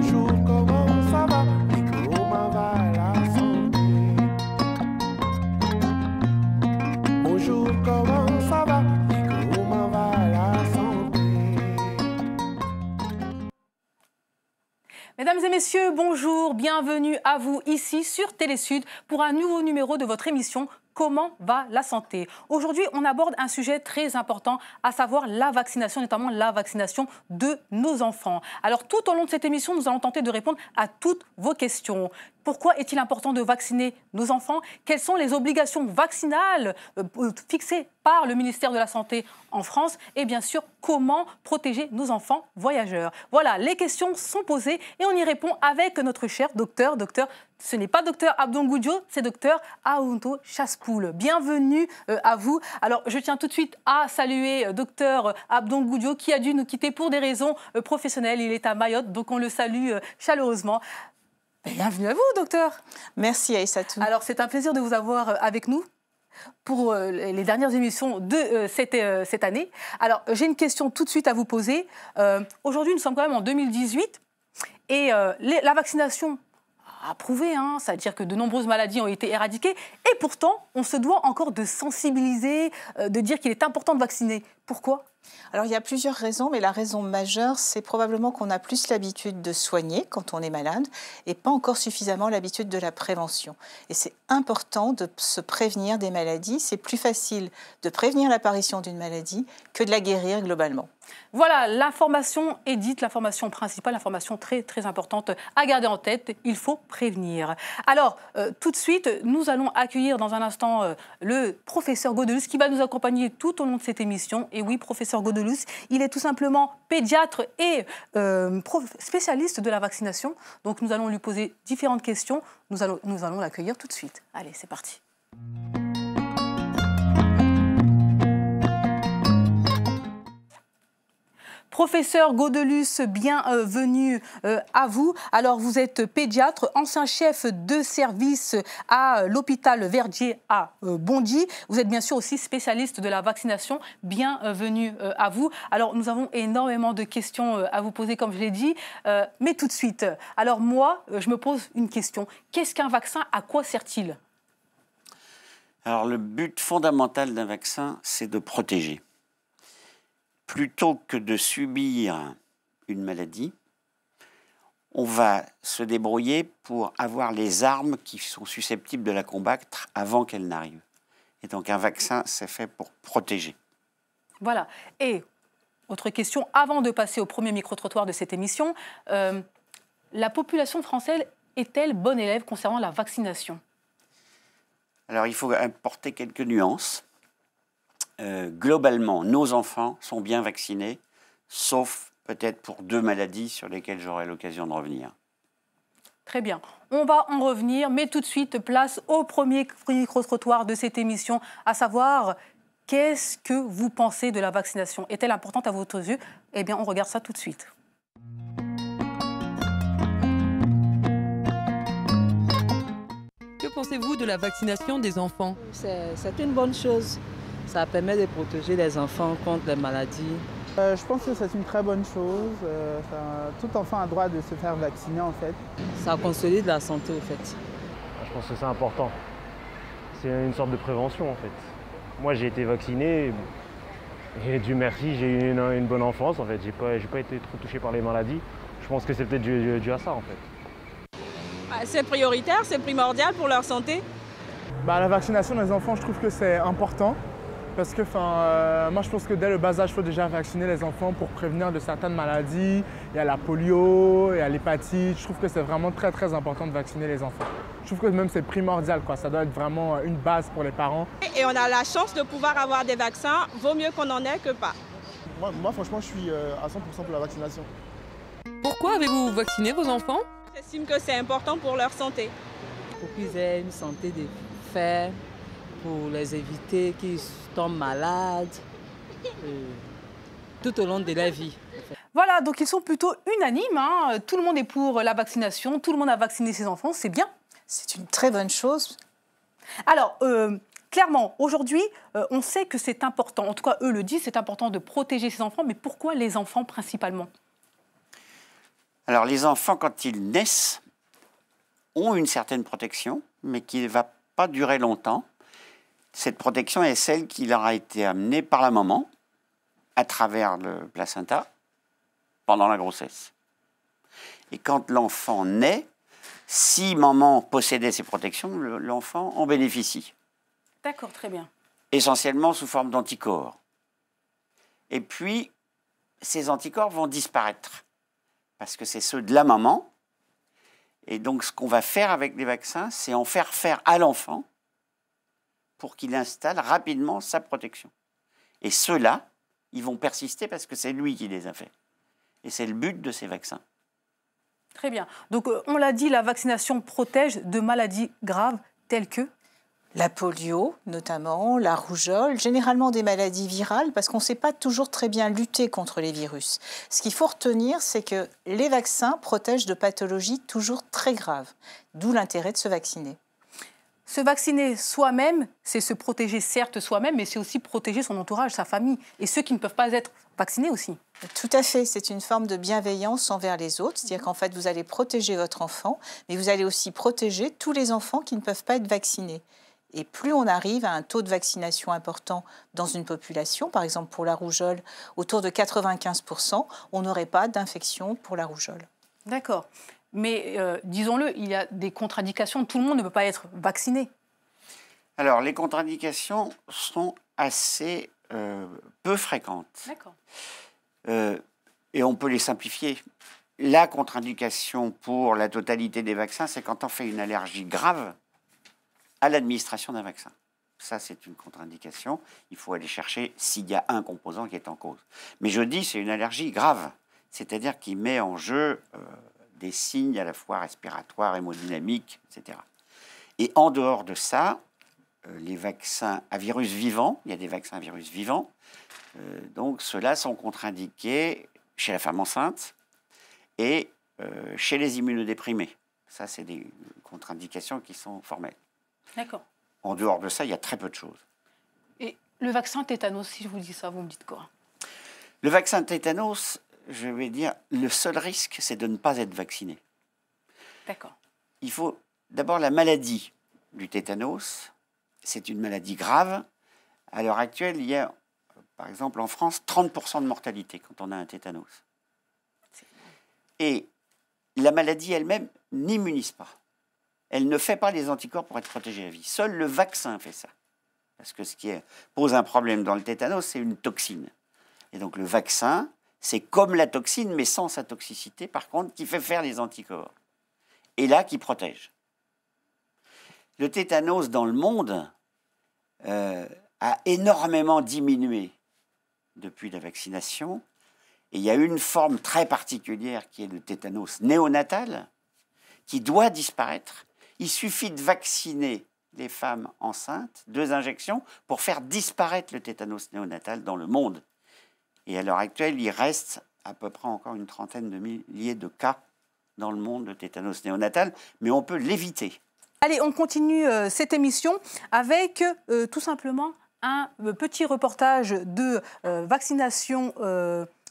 Bonjour, comment ça va? Et comment va la santé? Bonjour, comment ça va? Et comment va la santé? Mesdames et messieurs, bonjour, bienvenue à vous ici sur Télésud pour un nouveau numéro de votre émission Comment va la santé? Aujourd'hui, on aborde un sujet très important, à savoir la vaccination, notamment la vaccination de nos enfants. Alors, tout au long de cette émission, nous allons tenter de répondre à toutes vos questions. Pourquoi est-il important de vacciner nos enfants? Quelles sont les obligations vaccinales fixées par le ministère de la Santé en France? Et bien sûr, comment protéger nos enfants voyageurs? Voilà, les questions sont posées et on y répond avec notre cher docteur. Ce n'est pas docteur Abdon Goudio, c'est docteur Aounto Chaspoul. Bienvenue à vous. Alors, je tiens tout de suite à saluer docteur Abdon Goudio qui a dû nous quitter pour des raisons professionnelles. Il est à Mayotte, donc on le salue chaleureusement. Bienvenue à vous, docteur. Merci, Aïssatou. Alors, c'est un plaisir de vous avoir avec nous pour les dernières émissions de cette année. Alors, j'ai une question tout de suite à vous poser. Aujourd'hui, nous sommes quand même en 2018 et la vaccination a prouvé, c'est-à-dire que de nombreuses maladies ont été éradiquées et pourtant, on se doit encore de sensibiliser, de dire qu'il est important de vacciner. Pourquoi ? Alors, il y a plusieurs raisons, mais la raison majeure, c'est probablement qu'on a plus l'habitude de soigner quand on est malade et pas encore suffisamment l'habitude de la prévention. Et c'est important de se prévenir des maladies. C'est plus facile de prévenir l'apparition d'une maladie que de la guérir globalement. Voilà, l'information est dite, l'information principale, l'information très, très importante à garder en tête. Il faut prévenir. Alors, tout de suite, nous allons accueillir dans un instant le professeur Godelus qui va nous accompagner tout au long de cette émission. Et oui, professeur Godelus, il est tout simplement pédiatre et spécialiste de la vaccination. Donc, nous allons lui poser différentes questions. Nous allons l'accueillir tout de suite. Allez, c'est parti. Professeur Godelus, bienvenue à vous. Alors, vous êtes pédiatre, ancien chef de service à l'hôpital Verdier à Bondy. Vous êtes bien sûr aussi spécialiste de la vaccination. Bienvenue à vous. Alors, nous avons énormément de questions à vous poser, comme je l'ai dit. Mais tout de suite, alors moi, je me pose une question. Qu'est-ce qu'un vaccin? À quoi sert-il? Alors, le but fondamental d'un vaccin, c'est de protéger. Plutôt que de subir une maladie, on va se débrouiller pour avoir les armes qui sont susceptibles de la combattre avant qu'elle n'arrive. Et donc un vaccin, c'est fait pour protéger. Voilà. Et autre question, avant de passer au premier micro-trottoir de cette émission, la population française est-elle bonne élève concernant la vaccination? Alors il faut apporter quelques nuances. Globalement, nos enfants sont bien vaccinés, sauf peut-être pour 2 maladies sur lesquelles j'aurai l'occasion de revenir. Très bien. On va en revenir, mais tout de suite, place au premier micro-trottoir de cette émission, à savoir, qu'est-ce que vous pensez de la vaccination? Est-elle importante à votre yeux? Eh bien, on regarde ça tout de suite. Que pensez-vous de la vaccination des enfants? C'est une bonne chose. Ça permet de protéger les enfants contre les maladies. Je pense que c'est une très bonne chose. Tout enfant a droit de se faire vacciner en fait. Ça consolide la santé au fait. Je pense que c'est important. C'est une sorte de prévention en fait. Moi j'ai été vacciné et Dieu merci, j'ai eu une bonne enfance en fait. J'ai pas été trop touché par les maladies. Je pense que c'est peut-être dû à ça en fait. C'est prioritaire, c'est primordial pour leur santé. La vaccination des enfants, je trouve que c'est important. Parce que moi, je pense que dès le bas âge, il faut déjà vacciner les enfants pour prévenir de certaines maladies. Il y a la polio, il y a l'hépatite. Je trouve que c'est vraiment très, très important de vacciner les enfants. Je trouve que même c'est primordial, quoi. Ça doit être vraiment une base pour les parents. Et on a la chance de pouvoir avoir des vaccins. Vaut mieux qu'on en ait que pas. Moi franchement, je suis à 100% pour la vaccination. Pourquoi avez-vous vacciné vos enfants? J'estime que c'est important pour leur santé. Pour qu'ils aient une santé de fer, pour les éviter qu'ils tombent malades tout au long de la vie. Voilà, donc ils sont plutôt unanimes. Tout le monde est pour la vaccination, tout le monde a vacciné ses enfants, c'est bien. C'est une très bonne chose. Alors, clairement, aujourd'hui, on sait que c'est important, en tout cas eux le disent, c'est important de protéger ses enfants, mais pourquoi les enfants principalement? Alors les enfants, quand ils naissent, ont une certaine protection, mais qui ne va pas durer longtemps. Cette protection est celle qui leur a été amenée par la maman, à travers le placenta, pendant la grossesse. Et quand l'enfant naît, si maman possédait ces protections, l'enfant en bénéficie. D'accord, très bien. Essentiellement sous forme d'anticorps. Et puis, ces anticorps vont disparaître, parce que c'est ceux de la maman. Et donc, ce qu'on va faire avec les vaccins, c'est en faire à l'enfant pour qu'il installe rapidement sa protection. Et ceux-là, ils vont persister parce que c'est lui qui les a faits. Et c'est le but de ces vaccins. Très bien. Donc, on l'a dit, la vaccination protège de maladies graves telles que la polio, notamment, la rougeole, généralement des maladies virales, parce qu'on ne sait pas toujours très bien lutter contre les virus. Ce qu'il faut retenir, c'est que les vaccins protègent de pathologies toujours très graves, d'où l'intérêt de se vacciner. Se vacciner soi-même, c'est se protéger certes soi-même, mais c'est aussi protéger son entourage, sa famille, et ceux qui ne peuvent pas être vaccinés aussi. Tout à fait, c'est une forme de bienveillance envers les autres, c'est-à-dire qu'en fait, vous allez protéger votre enfant, mais vous allez aussi protéger tous les enfants qui ne peuvent pas être vaccinés. Et plus on arrive à un taux de vaccination important dans une population, par exemple pour la rougeole, autour de 95%, on n'aurait pas d'infection pour la rougeole. D'accord. Mais disons-le, il y a des contre-indications. Tout le monde ne peut pas être vacciné. Alors, les contre-indications sont assez peu fréquentes. D'accord. Et on peut les simplifier. La contre-indication pour la totalité des vaccins, c'est quand on fait une allergie grave à l'administration d'un vaccin. Ça, c'est une contre-indication. Il faut aller chercher s'il y a un composant qui est en cause. Mais je dis, c'est une allergie grave, c'est-à-dire qui met en jeu des signes à la fois respiratoires, hémodynamiques, etc. Et en dehors de ça, les vaccins à virus vivants, il y a des vaccins à virus vivants, donc ceux-là sont contre-indiqués chez la femme enceinte et chez les immunodéprimés. Ça, c'est des contre-indications qui sont formelles. D'accord. En dehors de ça, il y a très peu de choses. Et le vaccin tétanos, si je vous dis ça, vous me dites quoi? Le vaccin tétanos, je vais dire, le seul risque, c'est de ne pas être vacciné. D'accord. Il faut d'abord la maladie du tétanos. C'est une maladie grave. À l'heure actuelle, il y a, par exemple, en France, 30% de mortalité quand on a un tétanos. Et la maladie elle-même n'immunise pas. Elle ne fait pas les anticorps pour être protégée à vie. Seul le vaccin fait ça. Parce que ce qui pose un problème dans le tétanos, c'est une toxine. Et donc le vaccin, c'est comme la toxine, mais sans sa toxicité, par contre, qui fait faire les anticorps. Et là, qui protège. Le tétanos dans le monde a énormément diminué depuis la vaccination. Et il y a une forme très particulière qui est le tétanos néonatal, qui doit disparaître. Il suffit de vacciner les femmes enceintes, 2 injections, pour faire disparaître le tétanos néonatal dans le monde. Et à l'heure actuelle, il reste à peu près encore une trentaine de milliers de cas dans le monde de tétanos néonatal, mais on peut l'éviter. Allez, on continue cette émission avec tout simplement un petit reportage de vaccination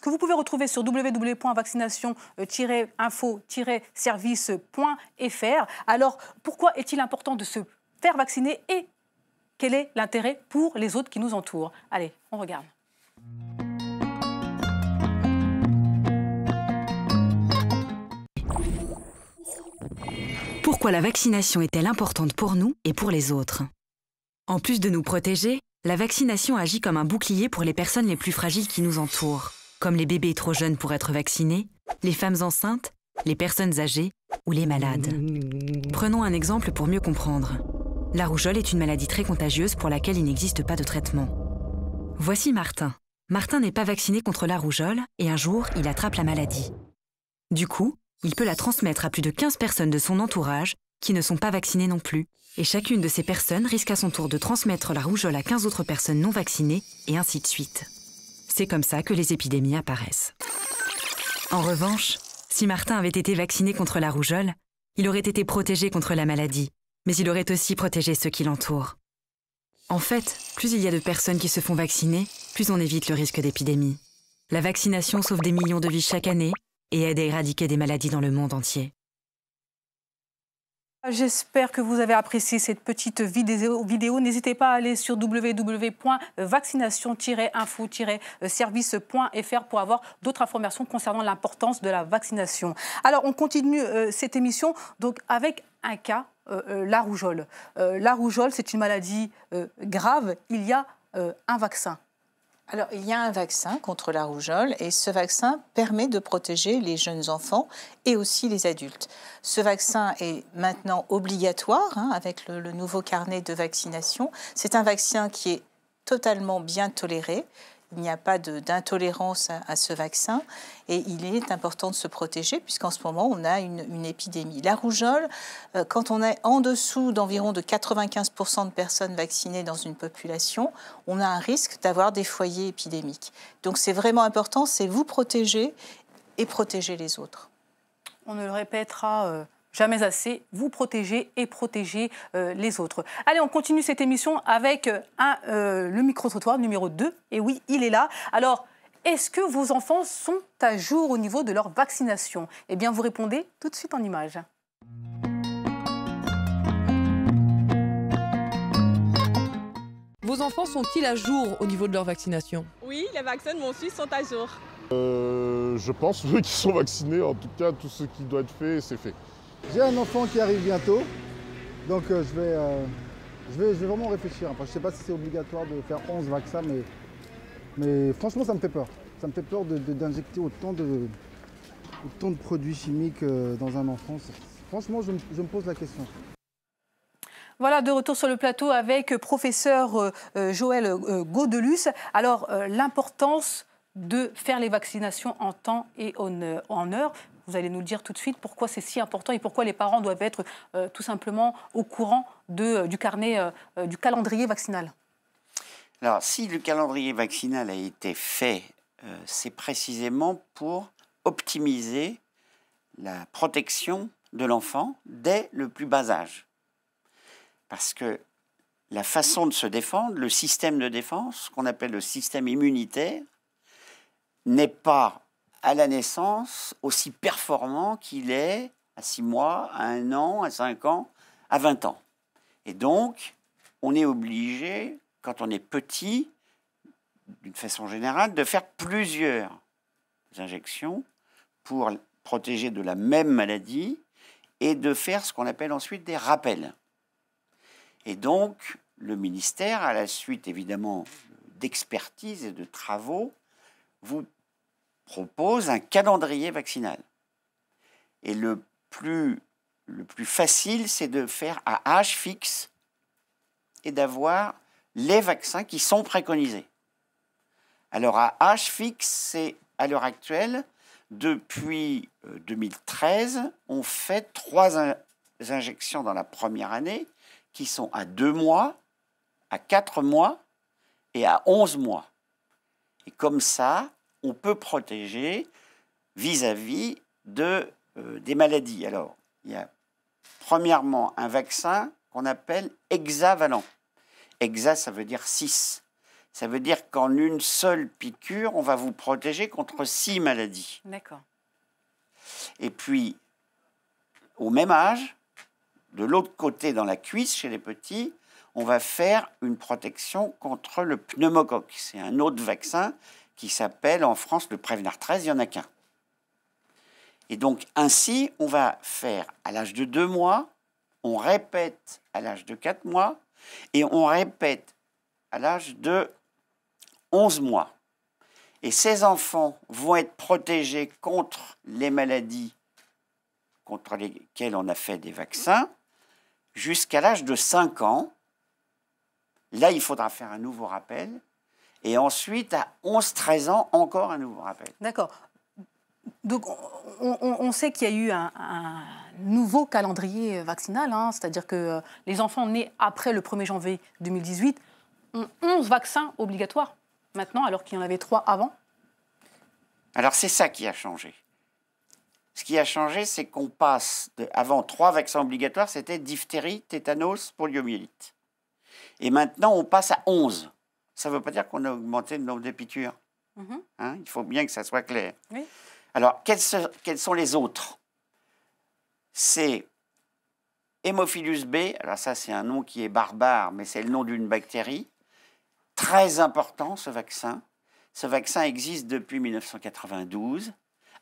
que vous pouvez retrouver sur www.vaccination-info-service.fr. Alors, pourquoi est-il important de se faire vacciner et quel est l'intérêt pour les autres qui nous entourent? Allez, on regarde. Pourquoi la vaccination est-elle importante pour nous et pour les autres? En plus de nous protéger, la vaccination agit comme un bouclier pour les personnes les plus fragiles qui nous entourent, comme les bébés trop jeunes pour être vaccinés, les femmes enceintes, les personnes âgées ou les malades. Prenons un exemple pour mieux comprendre. La rougeole est une maladie très contagieuse pour laquelle il n'existe pas de traitement. Voici Martin. Martin n'est pas vacciné contre la rougeole et un jour, il attrape la maladie. Du coup, il peut la transmettre à plus de 15 personnes de son entourage qui ne sont pas vaccinées non plus. Et chacune de ces personnes risque à son tour de transmettre la rougeole à 15 autres personnes non vaccinées et ainsi de suite. C'est comme ça que les épidémies apparaissent. En revanche, si Martin avait été vacciné contre la rougeole, il aurait été protégé contre la maladie, mais il aurait aussi protégé ceux qui l'entourent. En fait, plus il y a de personnes qui se font vacciner, plus on évite le risque d'épidémie. La vaccination sauve des millions de vies chaque année et aide à éradiquer des maladies dans le monde entier. J'espère que vous avez apprécié cette petite vidéo. N'hésitez pas à aller sur www.vaccination-info-service.fr pour avoir d'autres informations concernant l'importance de la vaccination. Alors, on continue cette émission donc, avec un cas, la rougeole. La rougeole, c'est une maladie grave. Il y a un vaccin. Alors, il y a un vaccin contre la rougeole et ce vaccin permet de protéger les jeunes enfants et aussi les adultes. Ce vaccin est maintenant obligatoire avec le nouveau carnet de vaccination. C'est un vaccin qui est totalement bien toléré. Il n'y a pas d'intolérance à ce vaccin et il est important de se protéger puisqu'en ce moment, on a une épidémie. La rougeole, quand on est en dessous d'environ de 95% de personnes vaccinées dans une population, on a un risque d'avoir des foyers épidémiques. Donc c'est vraiment important, c'est vous protéger et protéger les autres. On ne le répétera jamais assez, vous protégez et protégez les autres. Allez, on continue cette émission avec le micro-trottoir numéro 2. Et oui, il est là. Alors, est-ce que vos enfants sont à jour au niveau de leur vaccination? Eh bien, vous répondez tout de suite en images. Vos enfants sont-ils à jour au niveau de leur vaccination? Oui, les vaccins de mon fils sont à jour. Je pense qu'ils sont vaccinés. En tout cas, tout ce qui doit être fait, c'est fait. J'ai un enfant qui arrive bientôt, donc je vais vraiment réfléchir. Enfin, je ne sais pas si c'est obligatoire de faire 11 vaccins, mais franchement, ça me fait peur. Ça me fait peur d'injecter autant de produits chimiques dans un enfant. Franchement, je me pose la question. Voilà, de retour sur le plateau avec professeur Joël Gaudelus. Alors, l'importance de faire les vaccinations en temps et en heure. Vous allez nous le dire tout de suite pourquoi c'est si important et pourquoi les parents doivent être tout simplement au courant du calendrier vaccinal. Alors, si le calendrier vaccinal a été fait, c'est précisément pour optimiser la protection de l'enfant dès le plus bas âge. Parce que la façon de se défendre, le système de défense, qu'on appelle le système immunitaire, n'est pas à la naissance aussi performant qu'il est à 6 mois, à 1 an, à 5 ans, à 20 ans. Et donc, on est obligé, quand on est petit, d'une façon générale, de faire plusieurs injections pour protéger de la même maladie et de faire ce qu'on appelle ensuite des rappels. Et donc, le ministère, à la suite évidemment d'expertise et de travaux, vous propose un calendrier vaccinal. Et le plus facile, c'est de faire à âge fixe et d'avoir les vaccins qui sont préconisés. Alors, à âge fixe, c'est à l'heure actuelle, depuis 2013, on fait 3 injections dans la première année qui sont à 2 mois, à 4 mois et à 11 mois. Et comme ça, on peut protéger vis-à-vis des maladies. Alors, il y a premièrement un vaccin qu'on appelle hexavalent. Hexa, ça veut dire 6. Ça veut dire qu'en une seule piqûre, on va vous protéger contre 6 maladies. D'accord. Et puis, au même âge, de l'autre côté, dans la cuisse, chez les petits, on va faire une protection contre le pneumocoque. C'est un autre vaccin qui s'appelle en France le Prévenir 13, il n'y en a qu'un. Et donc, ainsi, on va faire à l'âge de 2 mois, on répète à l'âge de 4 mois, et on répète à l'âge de 11 mois. Et ces enfants vont être protégés contre les maladies contre lesquelles on a fait des vaccins jusqu'à l'âge de 5 ans. Là, il faudra faire un nouveau rappel. Et ensuite, à 11-13 ans, encore un nouveau rappel. D'accord. Donc, on sait qu'il y a eu un nouveau calendrier vaccinal, c'est-à-dire que les enfants nés après le 1er janvier 2018 ont 11 vaccins obligatoires maintenant, alors qu'il y en avait 3 avant. Alors, c'est ça qui a changé. Ce qui a changé, c'est qu'on passe avant 3 vaccins obligatoires, c'était diphtérie, tétanos, poliomyélite. Et maintenant, on passe à 11. Ça ne veut pas dire qu'on a augmenté le nombre de piqûres. Il faut bien que ça soit clair. Oui. Alors, quels sont les autres? C'est Hémophilus B. Alors ça, c'est un nom qui est barbare, mais c'est le nom d'une bactérie. Très important, ce vaccin. Ce vaccin existe depuis 1992.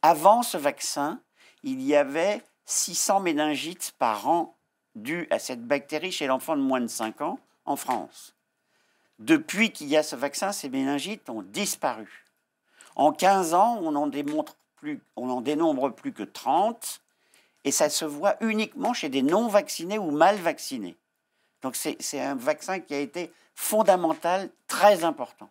Avant ce vaccin, il y avait 600 méningites par an dues à cette bactérie chez l'enfant de moins de 5 ans en France. Depuis qu'il y a ce vaccin, ces méningites ont disparu. En 15 ans, on n'en dénombre plus que 30, et ça se voit uniquement chez des non-vaccinés ou mal vaccinés. Donc c'est un vaccin qui a été fondamental, très important,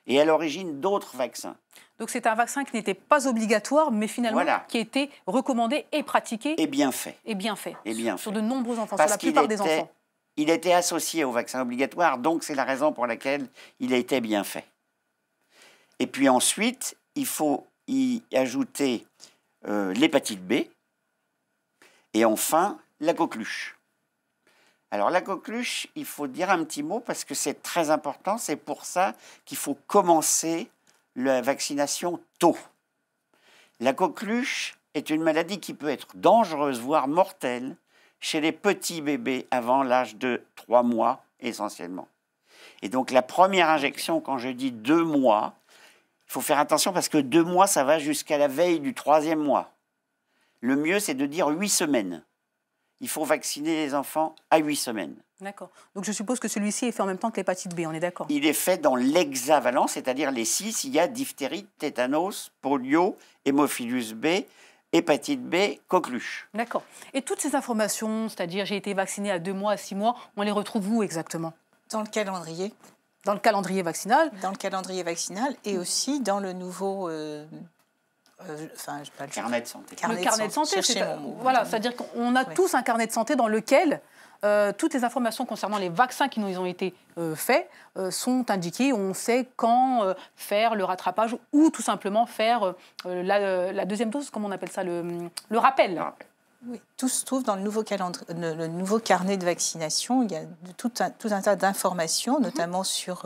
et à l'origine d'autres vaccins. Donc c'est un vaccin qui n'était pas obligatoire, mais finalement qui a été recommandé et pratiqué. Et bien fait. Et bien fait. Et bien fait. Sur de nombreux enfants, Parce sur la plupart des enfants. Il était associé au vaccin obligatoire, donc c'est la raison pour laquelle il a été bien fait. Et puis ensuite, il faut y ajouter l'hépatite B et enfin la coqueluche. Alors la coqueluche, il faut dire un petit mot parce que c'est très important, c'est pour ça qu'il faut commencer la vaccination tôt. La coqueluche est une maladie qui peut être dangereuse, voire mortelle, chez les petits bébés avant l'âge de 3 mois essentiellement. Et donc la première injection, quand je dis 2 mois, il faut faire attention parce que 2 mois, ça va jusqu'à la veille du 3e mois. Le mieux, c'est de dire 8 semaines. Il faut vacciner les enfants à 8 semaines. D'accord. Donc je suppose que celui-ci est fait en même temps que l'hépatite B, on est d'accord? Il est fait dans l'hexavalent, c'est-à-dire les 6, il y a diphtérie, tétanos, polio, hémophilus B, hépatite B, coqueluche. D'accord. Et toutes ces informations, c'est-à-dire j'ai été vacciné à 2 mois, à 6 mois, on les retrouve où exactement? Dans le calendrier. Dans le calendrier vaccinal? Dans le calendrier vaccinal et aussi dans le nouveau... carnet de santé. Le carnet de santé, c'est-à-dire qu'on a tous un carnet de santé dans lequel toutes les informations concernant les vaccins qui nous ont été faits sont indiquées. On sait quand faire le rattrapage ou tout simplement faire la deuxième dose, comment on appelle ça, le rappel. Oui, tout se trouve dans le nouveau, le nouveau carnet de vaccination. Il y a tout un tas d'informations, notamment sur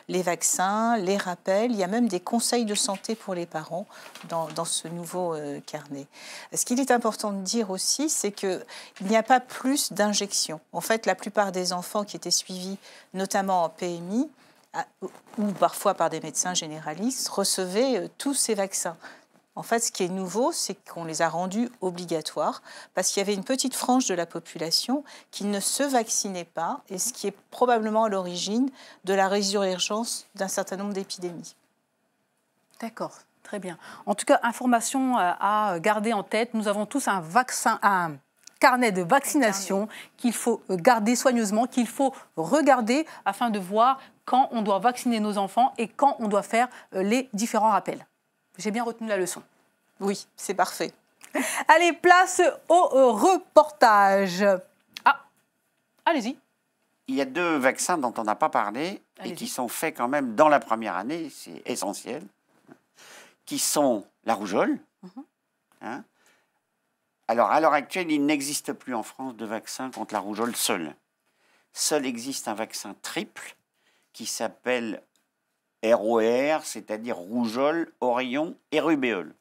les vaccins, les rappels. Il y a même des conseils de santé pour les parents dans ce nouveau carnet. Ce qu'il est important de dire aussi, c'est qu'il n'y a pas plus d'injections. En fait, la plupart des enfants qui étaient suivis, notamment en PMI, ou parfois par des médecins généralistes, recevaient tous ces vaccins. En fait, ce qui est nouveau, c'est qu'on les a rendus obligatoires parce qu'il y avait une petite frange de la population qui ne se vaccinait pas et ce qui est probablement à l'origine de la résurgence d'un certain nombre d'épidémies. D'accord, très bien. En tout cas, information à garder en tête. Nous avons tous un carnet de vaccination qu'il faut garder soigneusement, qu'il faut regarder afin de voir quand on doit vacciner nos enfants et quand on doit faire les différents rappels. J'ai bien retenu la leçon. Oui, c'est parfait. Allez, place au reportage. Ah, allez-y. Il y a 2 vaccins dont on n'a pas parlé et qui sont faits quand même dans la première année, c'est essentiel, qui sont la rougeole. Alors, à l'heure actuelle, il n'existe plus en France de vaccin contre la rougeole seul. Seul existe un vaccin triple qui s'appelle ROR, c'est-à-dire rougeole, oreillon et rubéole.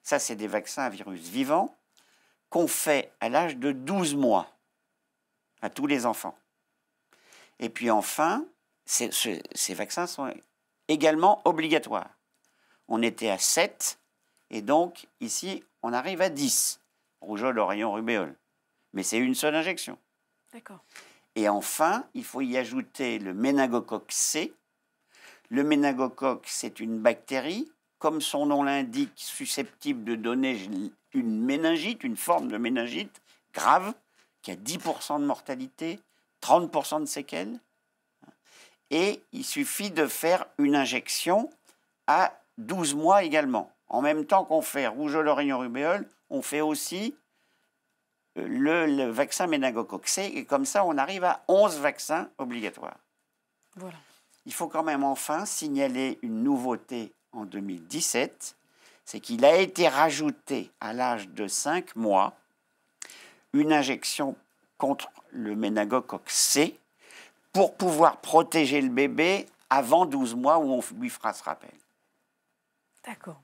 Ça, c'est des vaccins à virus vivants qu'on fait à l'âge de 12 mois à tous les enfants. Et puis enfin, ces vaccins sont également obligatoires. On était à 7 et donc ici, on arrive à 10. Rougeole, oreillon, rubéole. Mais c'est une seule injection. D'accord. Et enfin, il faut y ajouter le méningocoque C. Le méningocoque, c'est une bactérie, comme son nom l'indique, susceptible de donner une méningite, une forme de méningite grave, qui a 10% de mortalité, 30% de séquelles. Et il suffit de faire une injection à 12 mois également. En même temps qu'on fait rougeole, oreillon, rubéole, on fait aussi le vaccin méningocoque C. Et comme ça, on arrive à 11 vaccins obligatoires. Voilà. Il faut quand même enfin signaler une nouveauté en 2017, c'est qu'il a été rajouté à l'âge de 5 mois une injection contre le méningocoque C pour pouvoir protéger le bébé avant 12 mois où on lui fera ce rappel. D'accord.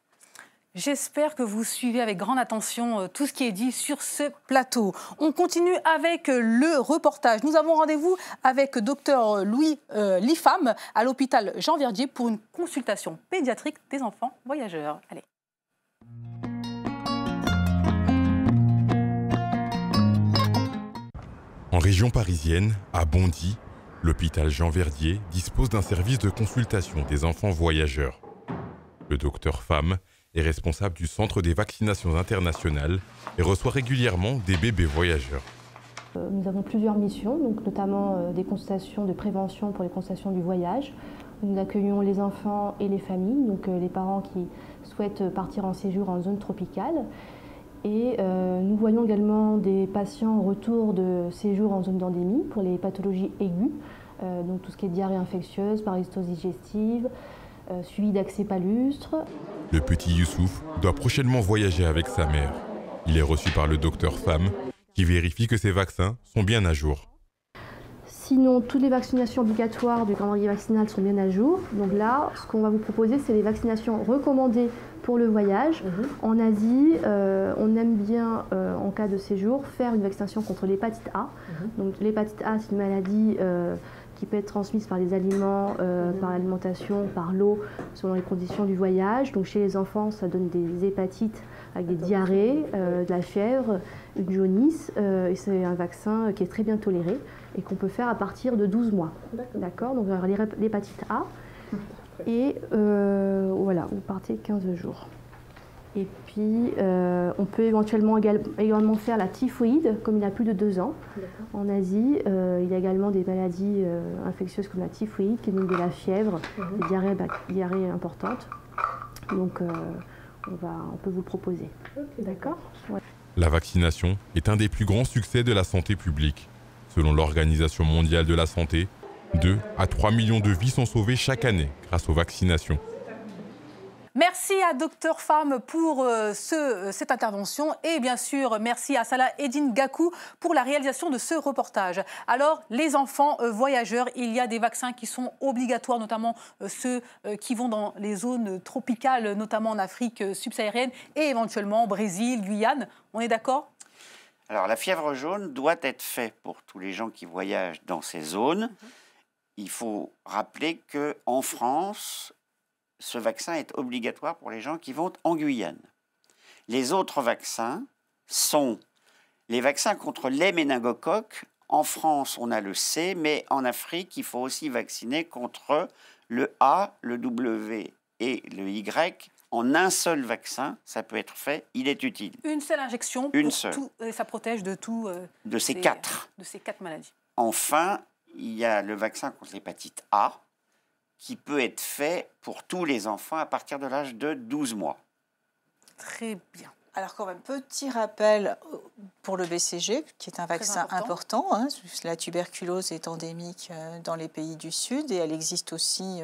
J'espère que vous suivez avec grande attention tout ce qui est dit sur ce plateau. On continue avec le reportage. Nous avons rendez-vous avec Dr Louis Lifam à l'hôpital Jean Verdier pour une consultation pédiatrique des enfants voyageurs. Allez. En région parisienne, à Bondy, l'hôpital Jean Verdier dispose d'un service de consultation des enfants voyageurs. Le docteur Pham est responsable du centre des vaccinations internationales et reçoit régulièrement des bébés voyageurs. Nous avons plusieurs missions, donc notamment des consultations de prévention pour les consultations du voyage. Nous accueillons les enfants et les familles, donc les parents qui souhaitent partir en séjour en zone tropicale. Et nous voyons également des patients en retour de séjour en zone d'endémie pour les pathologies aiguës, donc tout ce qui est diarrhée infectieuse, parasitose digestive, suivi d'accès palustre. Le petit Youssouf doit prochainement voyager avec sa mère. Il est reçu par le docteur Pham qui vérifie que ses vaccins sont bien à jour. Sinon, toutes les vaccinations obligatoires du calendrier vaccinal sont bien à jour. Donc là, ce qu'on va vous proposer, c'est les vaccinations recommandées pour le voyage. En Asie, on aime bien, en cas de séjour, faire une vaccination contre l'hépatite A. Donc l'hépatite A, c'est une maladie qui peut être transmise par les aliments, par l'alimentation, par l'eau, selon les conditions du voyage. Donc chez les enfants, ça donne des hépatites avec des diarrhées, de la fièvre, une jaunisse. Et c'est un vaccin qui est très bien toléré et qu'on peut faire à partir de 12 mois. D'accord. Donc l'hépatite A. Et voilà, vous partez 15 jours. Et puis, on peut éventuellement également faire la typhoïde, comme il a plus de 2 ans. En Asie, il y a également des maladies infectieuses comme la typhoïde, qui donne de la fièvre, des diarrhées importantes. Donc, on peut vous le proposer. D'accord. Ouais. La vaccination est un des plus grands succès de la santé publique. Selon l'Organisation mondiale de la santé, 2 à 3 millions de vies sont sauvées chaque année grâce aux vaccinations. Merci à Dr Pham pour cette intervention et bien sûr merci à Salah Eddine Gakou pour la réalisation de ce reportage. Alors les enfants voyageurs, il y a des vaccins qui sont obligatoires, notamment ceux qui vont dans les zones tropicales, notamment en Afrique subsaharienne et éventuellement au Brésil, Guyane. On est d'accord ? Alors la fièvre jaune doit être faite pour tous les gens qui voyagent dans ces zones. Il faut rappeler qu'en France, ce vaccin est obligatoire pour les gens qui vont en Guyane. Les autres vaccins sont les vaccins contre les méningocoques. En France, on a le C, mais en Afrique, il faut aussi vacciner contre le A, le W et le Y. En un seul vaccin, ça peut être fait, il est utile. Une seule injection, Une seule. Tout, et ça protège de tout. De ces 4. De ces 4 maladies. Enfin, il y a le vaccin contre l'hépatite A, qui peut être fait pour tous les enfants à partir de l'âge de 12 mois. Très bien. Alors quand même, petit rappel pour le BCG, qui est un vaccin important. La tuberculose est endémique dans les pays du Sud et elle existe aussi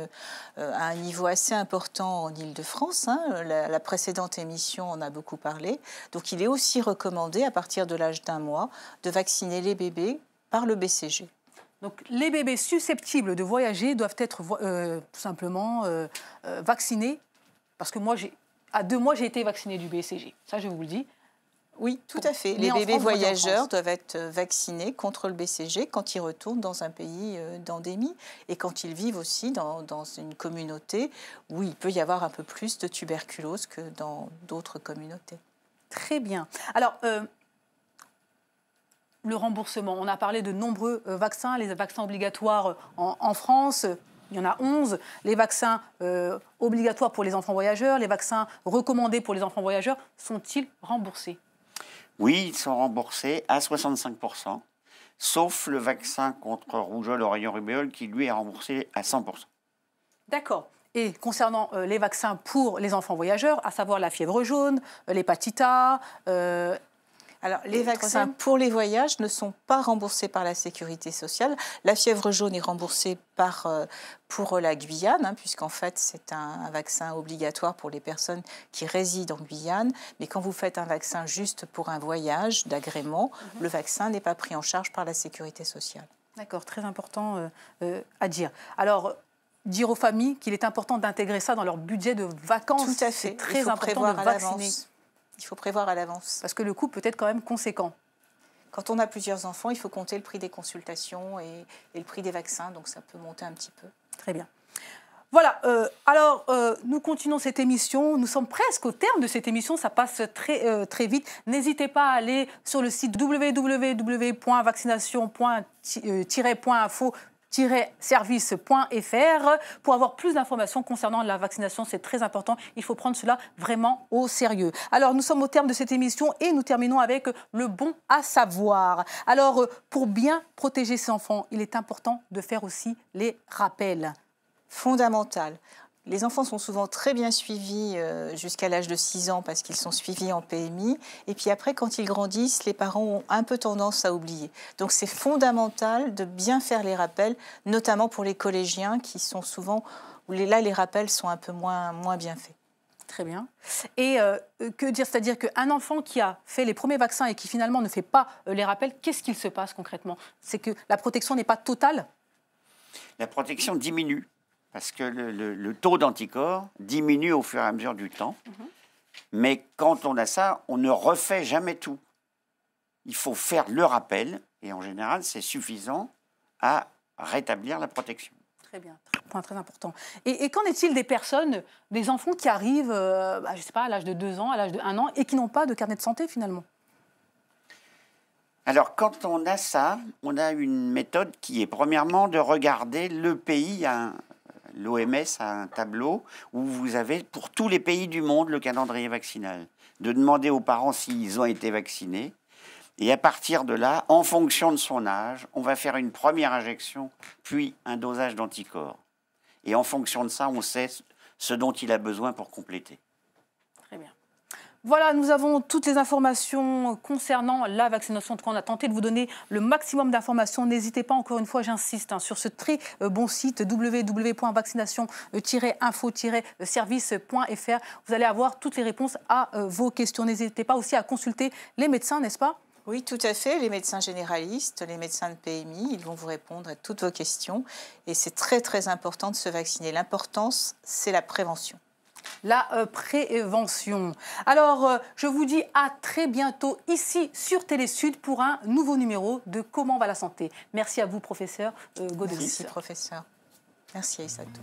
à un niveau assez important en Île-de-France. La précédente émission en a beaucoup parlé. Donc il est aussi recommandé, à partir de l'âge d'1 mois, de vacciner les bébés par le BCG. Donc, les bébés susceptibles de voyager doivent être tout simplement vaccinés. Parce que moi, à 2 mois, j'ai été vaccinée du BCG. Ça, je vous le dis. Oui, tout à fait. Les bébés voyageurs doivent être vaccinés contre le BCG quand ils retournent dans un pays d'endémie et quand ils vivent aussi dans une communauté où il peut y avoir un peu plus de tuberculose que dans d'autres communautés. Très bien. Alors, le remboursement, on a parlé de nombreux vaccins, les vaccins obligatoires en France, il y en a 11, les vaccins obligatoires pour les enfants voyageurs, les vaccins recommandés pour les enfants voyageurs, sont-ils remboursés ? Oui, ils sont remboursés à 65%, sauf le vaccin contre rougeole, oreillon, rubéole qui lui est remboursé à 100%. D'accord. Et concernant les vaccins pour les enfants voyageurs, à savoir la fièvre jaune, l'hépatite A... Alors, les vaccins pour les voyages ne sont pas remboursés par la Sécurité sociale. La fièvre jaune est remboursée pour la Guyane, puisqu'en fait, c'est un vaccin obligatoire pour les personnes qui résident en Guyane. Mais quand vous faites un vaccin juste pour un voyage d'agrément, le vaccin n'est pas pris en charge par la Sécurité sociale. D'accord, très important à dire. Alors, dire aux familles qu'il est important d'intégrer ça dans leur budget de vacances. Tout à fait. C'est très important de vacciner. Il faut prévoir à l'avance. Parce que le coût peut être quand même conséquent. Quand on a plusieurs enfants, il faut compter le prix des consultations et le prix des vaccins, donc ça peut monter un petit peu. Très bien. Voilà, nous continuons cette émission. Nous sommes presque au terme de cette émission, ça passe très vite. N'hésitez pas à aller sur le site www.vaccination.info-service.fr pour avoir plus d'informations concernant la vaccination. C'est très important, il faut prendre cela vraiment au sérieux. Alors, nous sommes au terme de cette émission et nous terminons avec le bon à savoir. Alors, pour bien protéger ses enfants, il est important de faire aussi les rappels. Fondamental. Les enfants sont souvent très bien suivis jusqu'à l'âge de 6 ans parce qu'ils sont suivis en PMI. Et puis après, quand ils grandissent, les parents ont un peu tendance à oublier. Donc c'est fondamental de bien faire les rappels, notamment pour les collégiens qui sont souvent, où là les rappels sont un peu moins bien faits. Très bien. Et que dire? C'est-à-dire qu'un enfant qui a fait les premiers vaccins et qui finalement ne fait pas les rappels, qu'est-ce qu'il se passe concrètement? C'est que la protection n'est pas totale? La protection diminue. Parce que le taux d'anticorps diminue au fur et à mesure du temps. Mais quand on a ça, on ne refait jamais tout. Il faut faire le rappel, et en général, c'est suffisant à rétablir la protection. Très bien, point très important. Et qu'en est-il des personnes, des enfants qui arrivent, je ne sais pas, à l'âge de 2 ans, à l'âge de 1 an, et qui n'ont pas de carnet de santé finalement? Alors, quand on a ça, on a une méthode qui est premièrement de regarder le pays. L'OMS a un tableau où vous avez pour tous les pays du monde le calendrier vaccinal. De demander aux parents s'ils ont été vaccinés. Et à partir de là, en fonction de son âge, on va faire une première injection, puis un dosage d'anticorps. Et en fonction de ça, on sait ce dont il a besoin pour compléter. Très bien. Voilà, nous avons toutes les informations concernant la vaccination. En tout cas, on a tenté de vous donner le maximum d'informations. N'hésitez pas, encore une fois, j'insiste, sur ce très bon site www.vaccination-info-service.fr. Vous allez avoir toutes les réponses à vos questions. N'hésitez pas aussi à consulter les médecins, n'est-ce pas? Oui, tout à fait. Les médecins généralistes, les médecins de PMI, ils vont vous répondre à toutes vos questions. Et c'est très, très important de se vacciner. L'importance, c'est la prévention. La prévention. Alors, je vous dis à très bientôt ici sur Télésud pour un nouveau numéro de Comment va la santé. Merci à vous, professeur Godelius. Merci, professeur. Merci, Aïssatou.